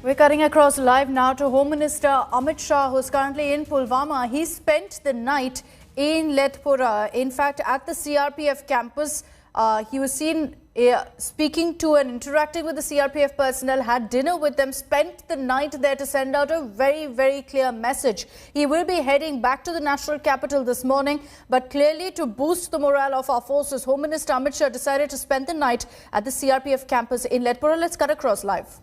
We're cutting across live now to Home Minister Amit Shah, who's currently in Pulwama. He spent the night in Letpura. In fact, at the CRPF campus, he was seen speaking to and interacting with the CRPF personnel, had dinner with them, spent the night there to send out a very, very clear message. He will be heading back to the national capital this morning, but clearly to boost the morale of our forces, Home Minister Amit Shah decided to spend the night at the CRPF campus in Letpura. Let's cut across live.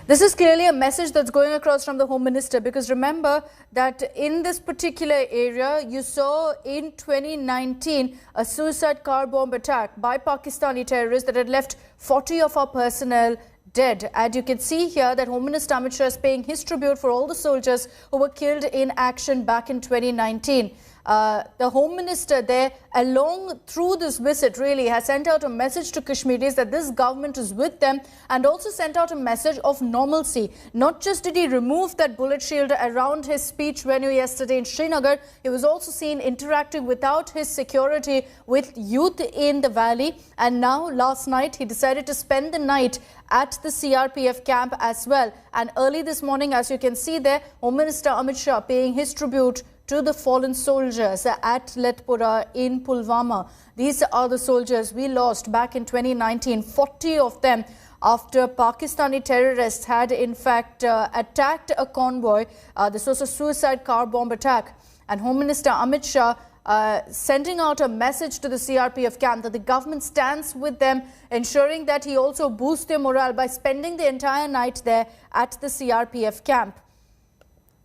This is clearly a message that's going across from the Home Minister, because remember that in this particular area, you saw in 2019 a suicide car bomb attack by Pakistani terrorists that had left 40 of our personnel dead. And you can see here that Home Minister Amit Shah is paying his tribute for all the soldiers who were killed in action back in 2019. The Home Minister there, along through this visit, really has sent out a message to Kashmiris that this government is with them, and also sent out a message of normalcy. Not just did he remove that bullet shield around his speech venue yesterday in Srinagar, he was also seen interacting without his security with youth in the valley. And now last night he decided to spend the night at the CRPF camp as well. And early this morning, as you can see there, Home Minister Amit Shah paying his tribute to the fallen soldiers at Letpura in Pulwama. These are the soldiers we lost back in 2019, 40 of them, after Pakistani terrorists had in fact attacked a convoy. This was a suicide car bomb attack. And Home Minister Amit Shah sending out a message to the CRPF camp that the government stands with them, ensuring that he also boosts their morale by spending the entire night there at the CRPF camp.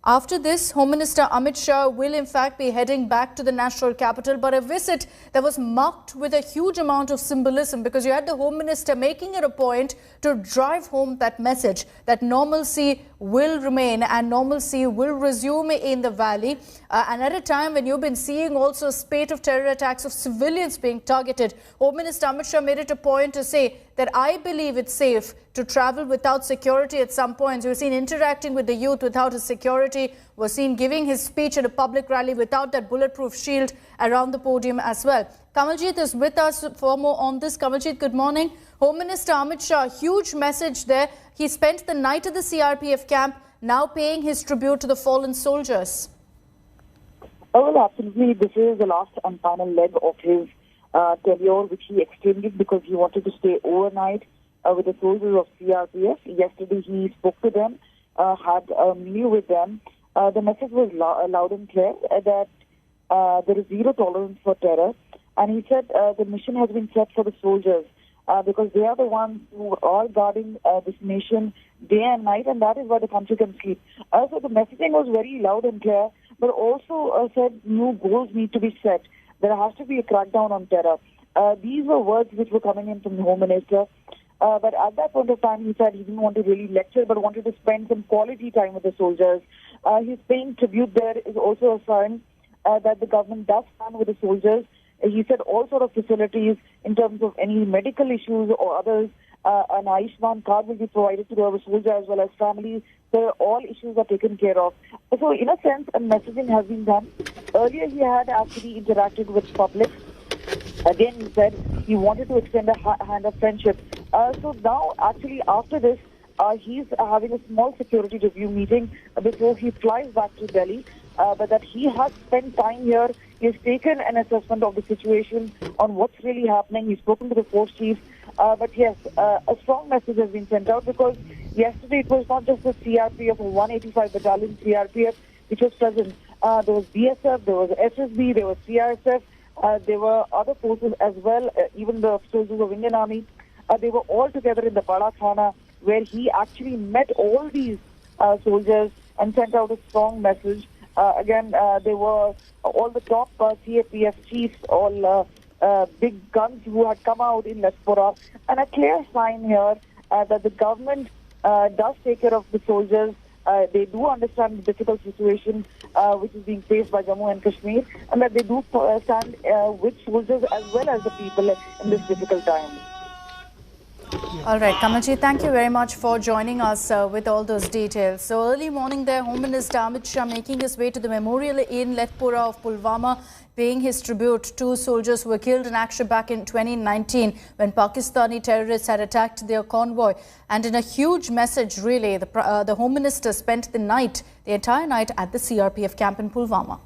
After this, Home Minister Amit Shah will in fact be heading back to the national capital, but a visit that was marked with a huge amount of symbolism, because you had the Home Minister making it a point to drive home that message that normalcy will remain and normalcy will resume in the valley. And at a time when you've been seeing also a spate of terror attacks of civilians being targeted, Home Minister Amit Shah made it a point to say that I believe it's safe to travel without security at some points. You were seen interacting with the youth without his security, was seen giving his speech at a public rally without that bulletproof shield around the podium as well. Kamaljeet is with us for more on this. Kamaljeet, good morning. Home Minister Amit Shah, huge message there. He spent the night at the CRPF camp, now paying his tribute to the fallen soldiers. Oh, well, absolutely. This is the last and final leg of his tenure, which he extended because he wanted to stay overnight with the soldiers of CRPF. Yesterday, he spoke to them, had a meal with them. The message was loud and clear that there is zero tolerance for terror. And he said the mission has been set for the soldiers because they are the ones who are guarding this nation day and night, and that is why the country can sleep. So the messaging was very loud and clear, but also said new goals need to be set. There has to be a crackdown on terror. These were words which were coming in from the Home Minister. But at that point of time, he said he didn't want to really lecture, but wanted to spend some quality time with the soldiers. His paying tribute there is also a sign that the government does stand with the soldiers. He said all sort of facilities in terms of any medical issues or others, an Ayushman card will be provided to the soldier as well as families. So all issues are taken care of. So in a sense, a messaging has been done. Earlier, he had actually interacted with public. Again, he said he wanted to extend a hand of friendship. So now, actually, after this, he's having a small security review meeting before he flies back to Delhi. But that he has spent time here. He has taken an assessment of the situation on what's really happening. He's spoken to the force chiefs. But yes, a strong message has been sent out, because yesterday it was not just the CRPF or 185 Battalion CRPF which was present. There was BSF, there was SSB, there was CRSF, there were other forces as well, even the soldiers of Indian Army. They were all together in the Bada Thana, where he actually met all these soldiers and sent out a strong message. Again, they were all the top CRPF chiefs, all big guns who had come out in Letpura, and a clear sign here that the government does take care of the soldiers. They do understand the difficult situation which is being faced by Jammu and Kashmir, and that they do stand with soldiers as well as the people in this difficult time. All right, Kamalji, thank you very much for joining us with all those details. So early morning there, Home Minister Amit Shah making his way to the memorial in Lethpura of Pulwama, paying his tribute to soldiers who were killed in action back in 2019 when Pakistani terrorists had attacked their convoy. And in a huge message, really, the Home Minister spent the entire night at the CRPF camp in Pulwama.